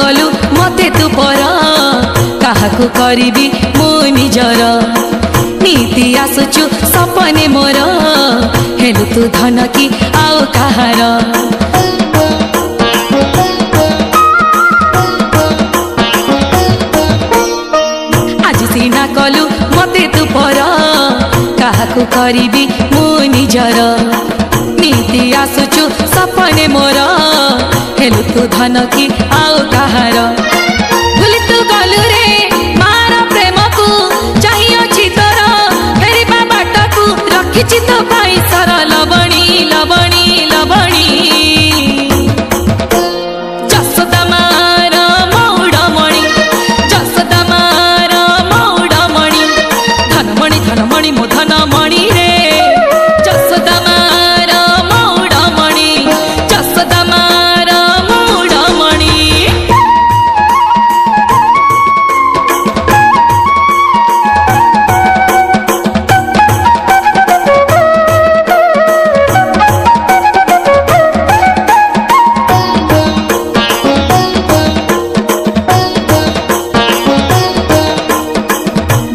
कलु मते तू पर काहाकू करिबी मो निजर नीति आसुचु सपने मोर हेलु तू धन की आउ कहार आज सीना कलु मते तू पर काहाकू करिबी मो निजर नीति आसुचु सपने मोर हेलु तू धन की आउ कहार भूली तू गलु रे मार प्रेम को चाहिए तोर फेरिबा बाट को रखिछि तो पाई सर लबणी लबणी लबणी जसोदा मार मौडमणि जसोदा मार मौडमणि धनमणि धनमणि मो धनमणि रे जसोदा मार मौडमणि जसोदा मार मौडमणि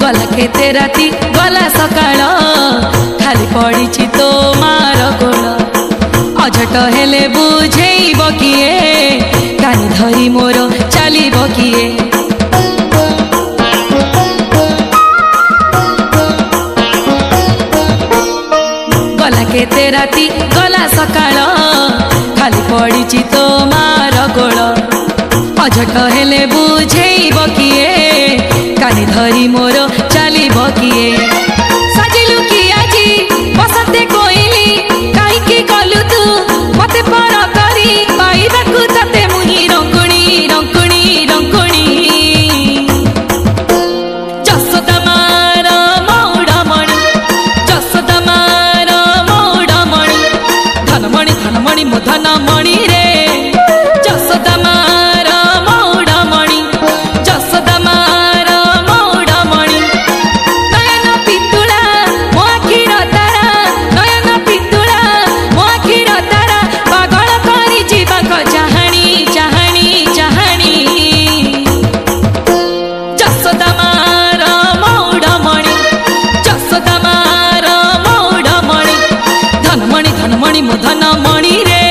गला केते राती गला सकाळ खाली पड़ी तो मार गोल अझट हेले बुझेब किए कानी धरी मोर चलीब किए गला केते राती गला सकाळ खाली पड़ी तो मार गोल अझट हेले बुझेब किए कानी धरी मोर चलीब किए साजिलु कि आजी बसंते कोइली काईकी गलु तू मते पर करी पाइबाकू तते मुही रंकुणी रंकुणी रंकुणी जसोदा मार मौडमणि जसोदा मार मौडमणि धनमणि धनमणि मो धनमणि रे जसोदा मार मौडमणि जसोदा मार मौडमणि नयन पितुला मो आखिर तारा नयन पितुला मो आखिर तारा पागल करी जीवाक चाहाणी चाहाणी चाहाणी जसोदा मार मौडमणि जसोदा मार मौडमणि धनमणि धनमणि मो धनमणि रे